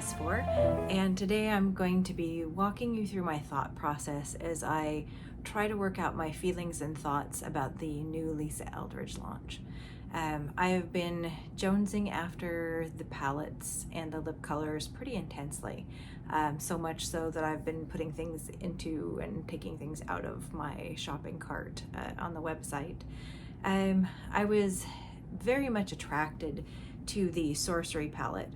Miss 4, and today I'm going to be walking you through my thought process as I try to work out my feelings and thoughts about the new Lisa Eldridge launch. I have been jonesing after the palettes and the lip colors pretty intensely, so much so that I've been putting things into and taking things out of my shopping cart on the website. I was very much attracted to the Sorcery palette,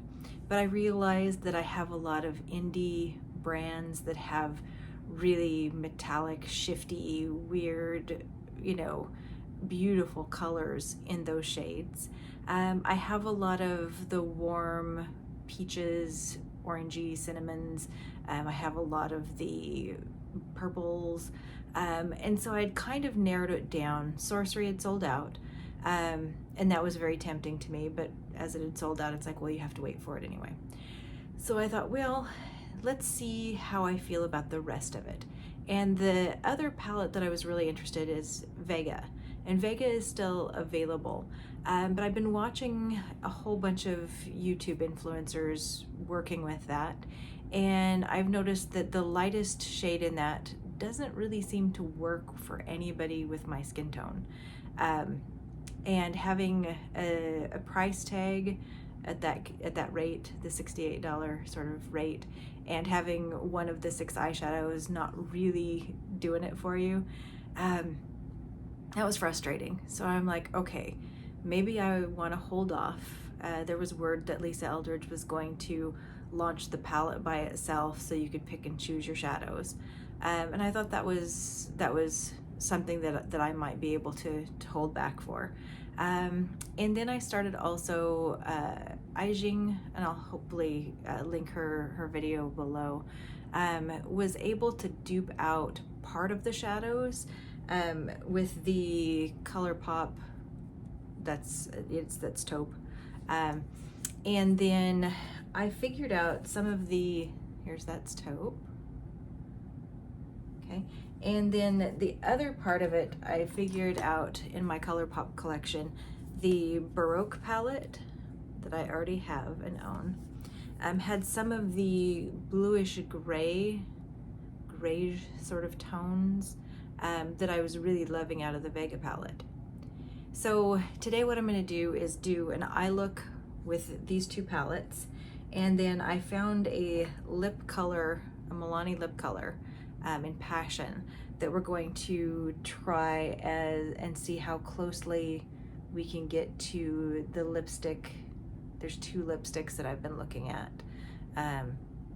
but I realized that I have a lot of indie brands that have really metallic, shifty, weird, beautiful colors in those shades. I have a lot of the warm peaches, orangey cinnamons. I have a lot of the purples. And so I'd kind of narrowed it down. Sorcery had sold out. And that was very tempting to me, but as it had sold out, it's like, well, you have to wait for it anyway. So I thought, well, let's see how I feel about the rest of it. And the other palette that I was really interested in is Vega, and Vega is still available. But I've been watching a whole bunch of YouTube influencers working with that, and I've noticed that the lightest shade in that doesn't really seem to work for anybody with my skin tone. And having a price tag at that rate, the $68 sort of rate, and having one of the 6 eyeshadows not really doing it for you, that was frustrating. So I'm like, okay, maybe I want to hold off. There was word that Lisa Eldridge was going to launch the palette by itself so you could pick and choose your shadows. And I thought that was something that I might be able to hold back for. And then I started also Aijing, and I'll hopefully link her video below, was able to dupe out part of the shadows with the Colourpop, that's Taupe. And then I figured out some of the, that's Taupe. Okay. And then the other part of it, I figured out in my Colourpop collection, the Baroque palette that I already have and own, had some of the bluish grayish sort of tones that I was really loving out of the Vega palette. So today what I'm going to do is do an eye look with these two palettes, and then I found a lip color, a Milani lip color, in Passion, that we're going to try and see how closely we can get to the lipstick. There's 2 lipsticks that I've been looking at,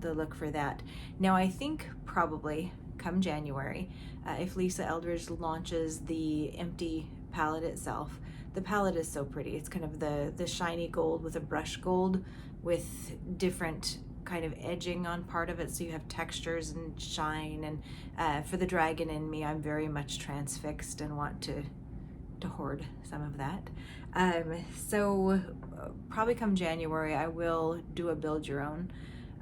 the look for that. Now I think probably come January, if Lisa Eldridge launches the empty palette itself, the palette is so pretty. It's kind of the shiny gold with a brush gold with different kind of edging on part of it, so you have textures and shine. And for the dragon in me, I'm very much transfixed and want to hoard some of that. So probably come January, I will do a build your own,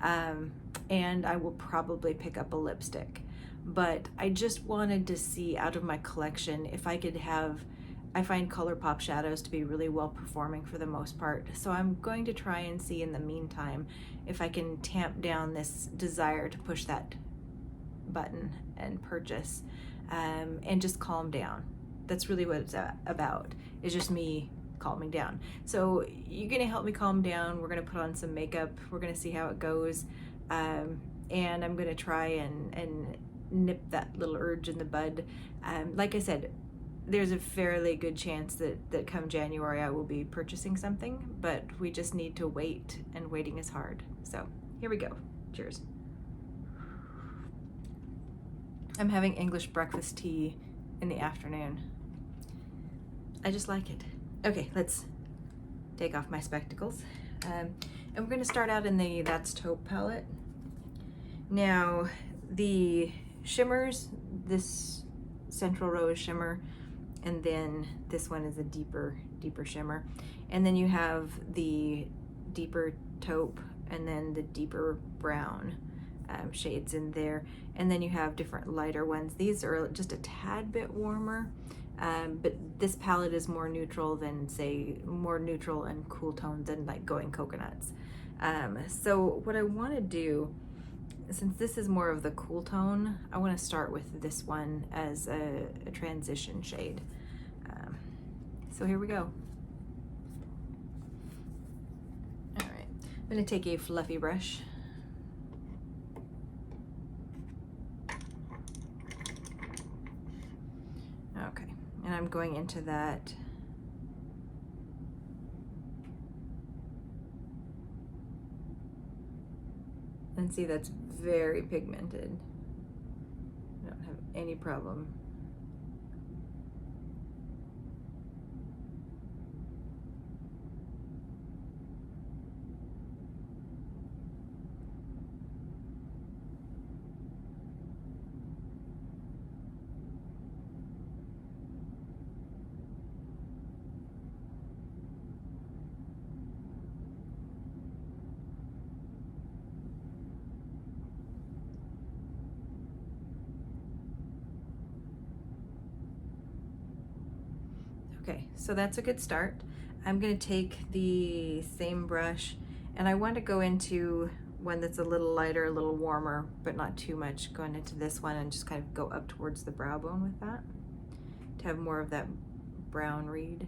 and I will probably pick up a lipstick. But I just wanted to see out of my collection if I could have, I find Colourpop shadows to be really well performing for the most part. So I'm going to try and see in the meantime if I can tamp down this desire to push that button and purchase, and just calm down. That's really what it's about, is just me calming down. So you're gonna help me calm down. We're gonna put on some makeup. We're gonna see how it goes. And I'm gonna try and nip that little urge in the bud. Like I said, there's a fairly good chance that come January I will be purchasing something, but we just need to wait, and waiting is hard. So here we go. Cheers. I'm having English breakfast tea in the afternoon. I just like it. Okay, let's take off my spectacles. And we're gonna start out in the That's Taupe palette. Now, the shimmers, this central row is shimmer, and then this one is a deeper shimmer. And then you have the deeper taupe, and then the deeper brown shades in there. And then you have different lighter ones. These are just a tad bit warmer, but this palette is more neutral than, say, more neutral and cool toned than like Going Coconuts. So what I want to do, since this is more of the cool tone, I want to start with this one as a transition shade. So here we go. All right, I'm going to take a fluffy brush. Okay, and I'm going into that and see that's very pigmented. I don't have any problem. Okay, so that's a good start. I'm going to take the same brush and I want to go into one that's a little lighter, a little warmer, but not too much, going into this one and just kind of go up towards the brow bone with that to have more of that brown reed.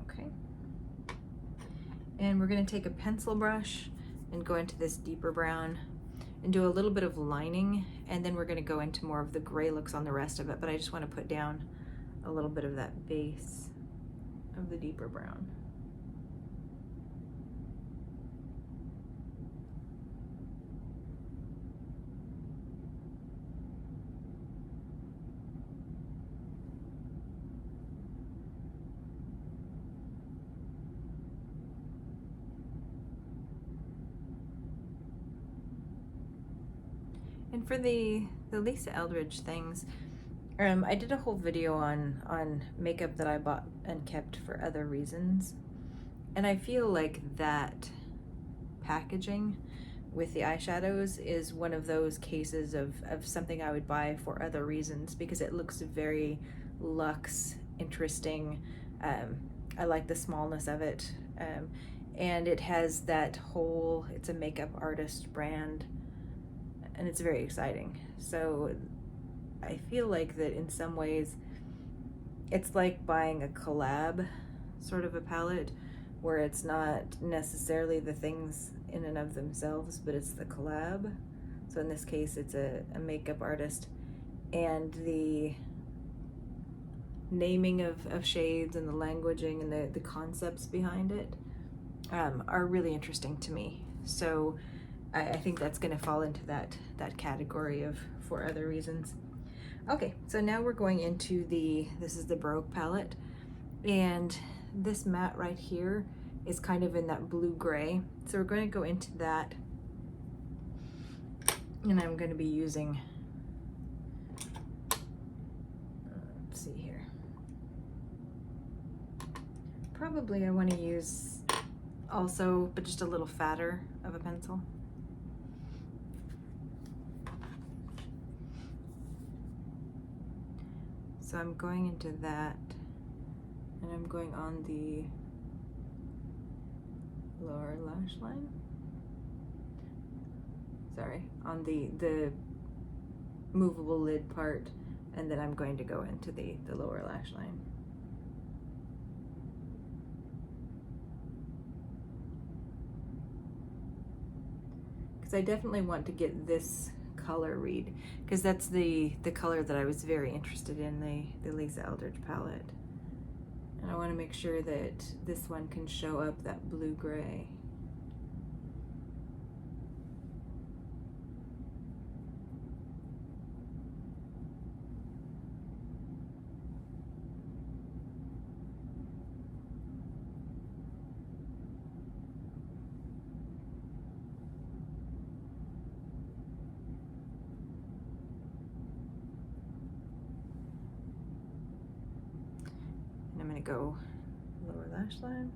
Okay. And we're going to take a pencil brush and go into this deeper brown and do a little bit of lining, and then we're going to go into more of the gray looks on the rest of it, but I just want to put down a little bit of that base of the deeper brown. And for the Lisa Eldridge things, I did a whole video on makeup that I bought and kept for other reasons. And I feel like that packaging with the eyeshadows is one of those cases of something I would buy for other reasons because it looks very luxe, interesting. I like the smallness of it. And it has that whole, it's a makeup artist brand, and it's very exciting. So I feel like that in some ways it's like buying a collab sort of a palette where it's not necessarily the things in and of themselves, but it's the collab. So in this case, it's a makeup artist, and the naming of shades and the languaging and the concepts behind it are really interesting to me. So I think that's going to fall into that category of for other reasons. Okay, so now we're going into this is the Baroque palette, and this matte right here is kind of in that blue-gray. So we're going to go into that, and I'm going to be using, let's see here. Probably I want to use also, but just a little fatter of a pencil. So I'm going into that, and I'm going on the lower lash line. Sorry, on the movable lid part, and then I'm going to go into the lower lash line. Because I definitely want to get this color read, because that's the color that I was very interested in, the Lisa Eldridge palette. And I want to make sure that this one can show up that blue-gray. go lower lash line.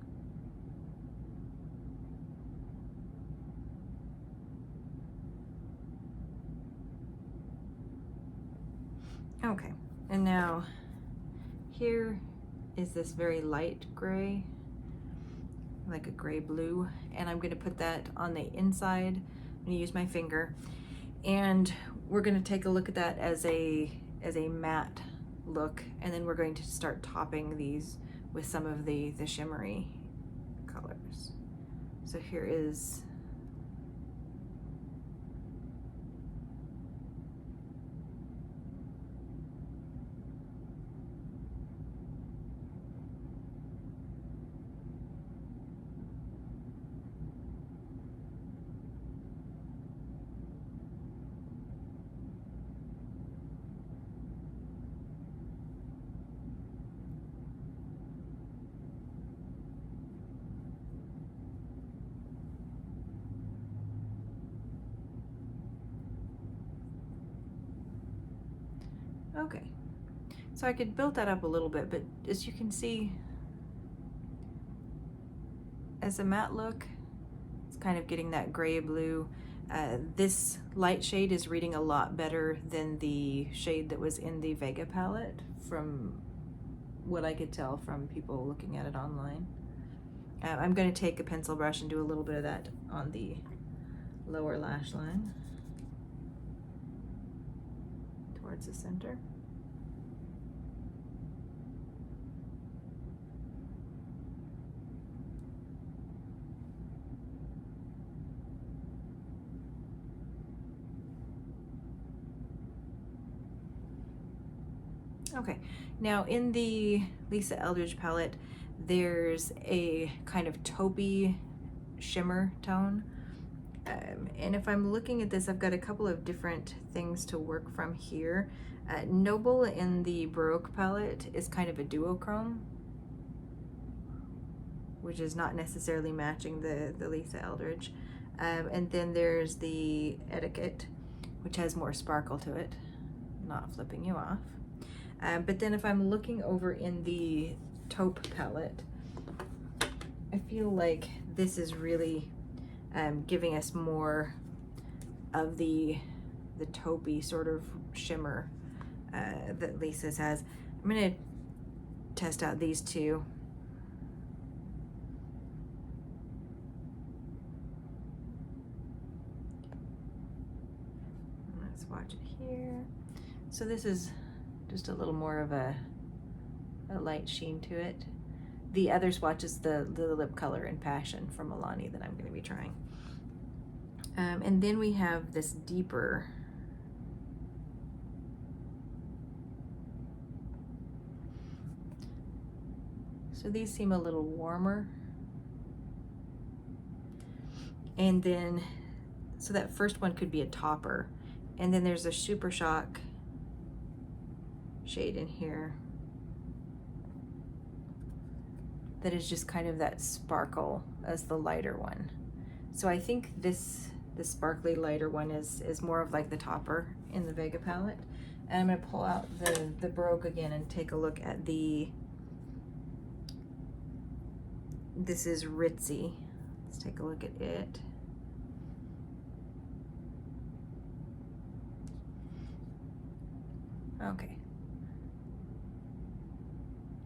Okay, and now here is this very light gray, like a gray blue, and I'm going to put that on the inside. I'm going to use my finger, and we're going to take a look at that as a matte look, and then we're going to start topping these with some of the shimmery colors. So here is okay. So I could build that up a little bit, but as you can see, as a matte look, it's kind of getting that gray blue. This light shade is reading a lot better than the shade that was in the Vega palette, from what I could tell from people looking at it online. I'm going to take a pencil brush and do a little bit of that on the lower lash line towards the center. Okay, now in the Lisa Eldridge palette, there's a kind of taupey shimmer tone. And if I'm looking at this, I've got a couple of different things to work from here. Noble in the Baroque palette is kind of a duochrome, which is not necessarily matching the Lisa Eldridge. And then there's the Etiquette, which has more sparkle to it, not flipping you off. But then if I'm looking over in the Taupe palette, I feel like this is really giving us more of the taupey sort of shimmer that Lisa's has. I'm going to test out these two. Let's watch it here. So this is just a little more of a light sheen to it. The other swatch is the lip color in Passion from Milani that I'm going to be trying. And then we have this deeper so these seem a little warmer. And then, so that first one could be a topper. And then there's a Super Shock shade in here that is just kind of that sparkle as the lighter one. So I think the sparkly lighter one is more of like the topper in the Vega palette. And I'm going to pull out the Baroque again and take a look at this is Ritzy. Let's take a look at it. Okay.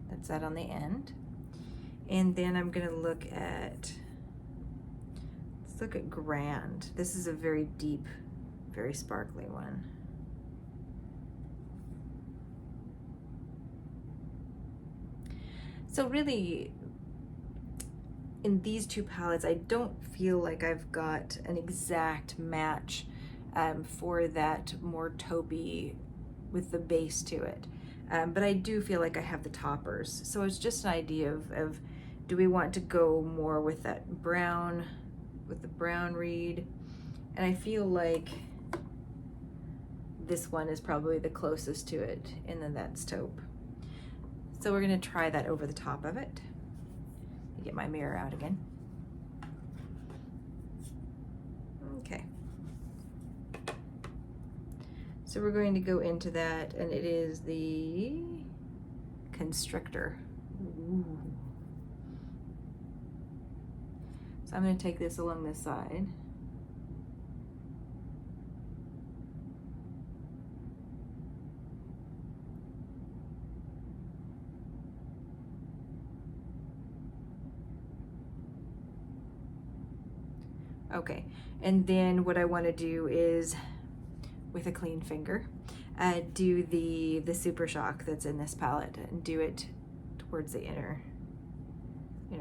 That's that on the end. And then I'm going to look at, let's look at Grand. This is a very deep, very sparkly one. So really, in these two palettes, I don't feel like I've got an exact match for that more taupey with the base to it. But I do feel like I have the toppers. So it's just an idea of do we want to go more with that brown, with the brown reed? And I feel like this one is probably the closest to it, and then that's Taupe. So we're gonna try that over the top of it. Get my mirror out again. Okay. So we're going to go into that, and it is the Constrictor. Ooh. So I'm going to take this along this side. Okay, and then what I want to do is, with a clean finger, do the Super Shock that's in this palette and do it towards the inner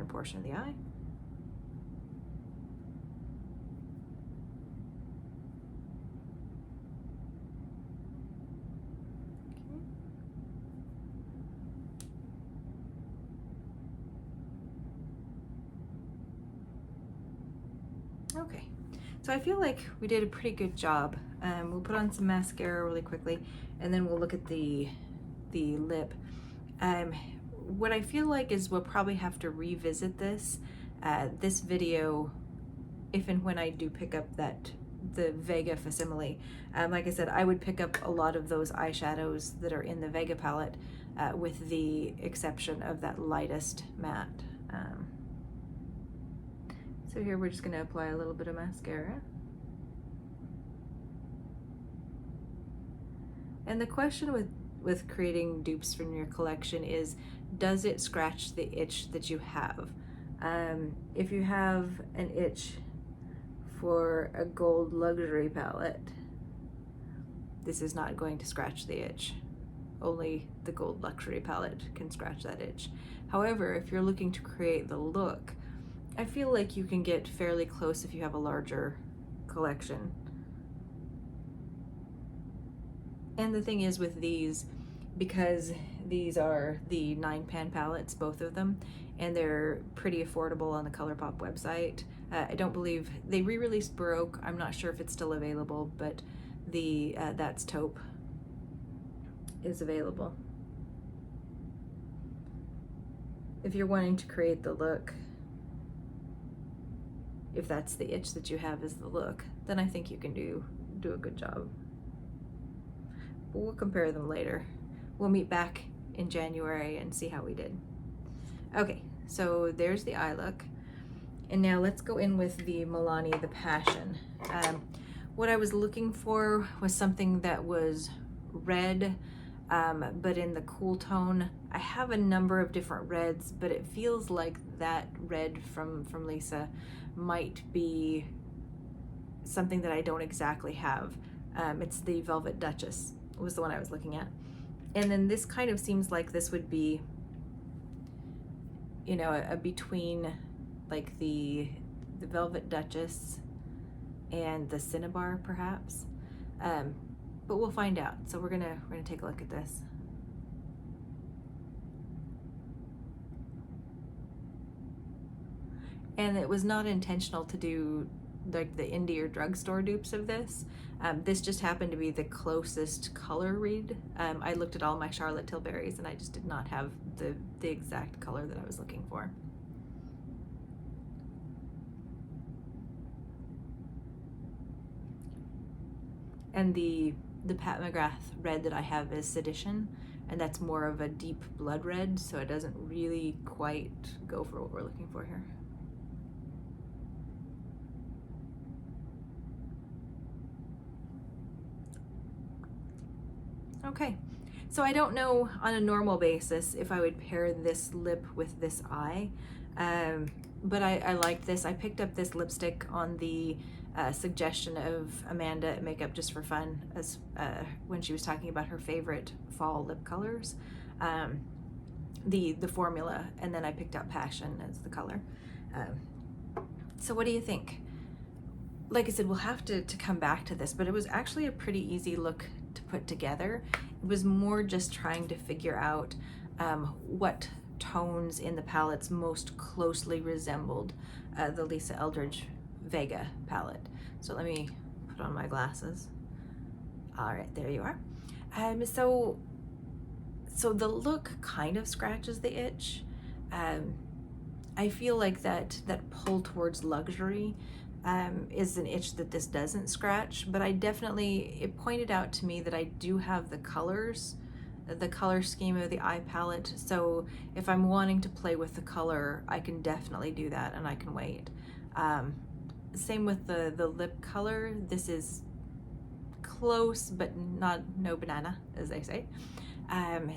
portion of the eye. Okay, so I feel like we did a pretty good job. We'll put on some mascara really quickly, and then we'll look at the lip. What I feel like is we'll probably have to revisit this video if and when I do pick up the Vega facsimile. Like I said, I would pick up a lot of those eyeshadows that are in the Vega palette, with the exception of that lightest matte. So here we're just going to apply a little bit of mascara. And the question with creating dupes from your collection is, does it scratch the itch that you have? If you have an itch for a gold luxury palette, this is not going to scratch the itch. Only the gold luxury palette can scratch that itch. However, if you're looking to create the look, I feel like you can get fairly close if you have a larger collection. And the thing is with these, because these are the 9-pan palettes, both of them, and they're pretty affordable on the Colourpop website. I don't believe they re-released Baroque. I'm not sure if it's still available, but that's Taupe is available. If you're wanting to create the look, if that's the itch that you have is the look, then I think you can do a good job. But we'll compare them later. We'll meet back in January and see how we did. Okay, so there's the eye look. And now let's go in with the Milani, the Passion. What I was looking for was something that was red, but in the cool tone. I have a number of different reds, but it feels like that red from Lisa might be something that I don't exactly have. It's the Velvet Duchess was the one I was looking at. And then this kind of seems like this would be, you know, a between like the Velvet Duchess and the Cinnabar perhaps. But we'll find out. So we're gonna take a look at this. And it was not intentional to do like the indie or drugstore dupes of this. This just happened to be the closest color read. I looked at all my Charlotte Tilburys and I just did not have the exact color that I was looking for. And the Pat McGrath red that I have is Sedition, and that's more of a deep blood red, so it doesn't really quite go for what we're looking for here. Okay, so I don't know on a normal basis if I would pair this lip with this eye, but I liked this. I picked up this lipstick on the suggestion of Amanda at Makeup Just for Fun, as when she was talking about her favorite fall lip colors, the formula, and then I picked out Passion as the color. So what do you think? Like I said, we'll have to come back to this, but it was actually a pretty easy look to put together. It was more just trying to figure out what tones in the palettes most closely resembled the Lisa Eldridge Vega palette. So let me put on my glasses. All right, there you are. So the look kind of scratches the itch. I feel like that pull towards luxury is an itch that this doesn't scratch, but it pointed out to me that I do have the colors, the color scheme of the eye palette. So if I'm wanting to play with the color, I can definitely do that, and I can wait. Same with the lip color. This is close, but no banana, as they say.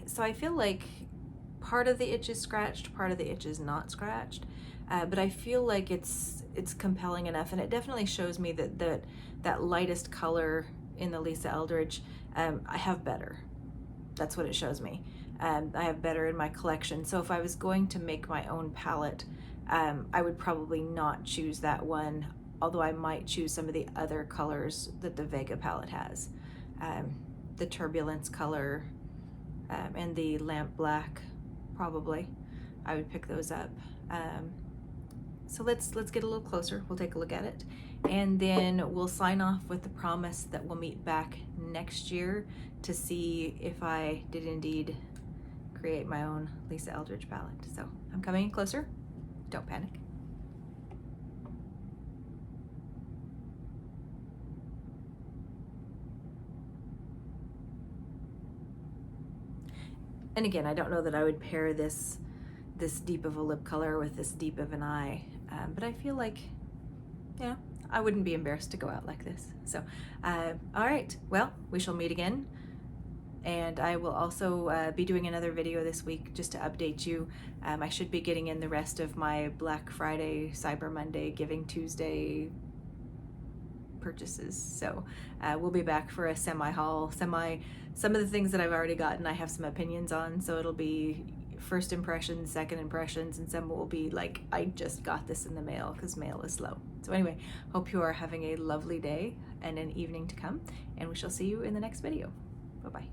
So I feel like part of the itch is scratched, part of the itch is not scratched, but I feel like it's compelling enough, and it definitely shows me that lightest color in the Lisa Eldridge, I have better. That's what it shows me. I have better in my collection. So if I was going to make my own palette, I would probably not choose that one, although I might choose some of the other colors that the Vega palette has. The Turbulence color and the Lamp Black, probably. I would pick those up. So let's get a little closer. We'll take a look at it, and then we'll sign off with the promise that we'll meet back next year to see if I did indeed create my own Lisa Eldridge palette. So I'm coming in closer. Don't panic. And again, I don't know that I would pair this deep of a lip color with this deep of an eye, but I feel like, yeah, I wouldn't be embarrassed to go out like this. So, all right, well, we shall meet again. And I will also be doing another video this week just to update you. I should be getting in the rest of my Black Friday, Cyber Monday, Giving Tuesday purchases. So we'll be back for a semi-haul. Some of the things that I've already gotten I have some opinions on, so it'll be first impressions, second impressions, and some will be like, I just got this in the mail, because mail is slow. So anyway, hope you are having a lovely day and an evening to come, and we shall see you in the next video. Bye-bye.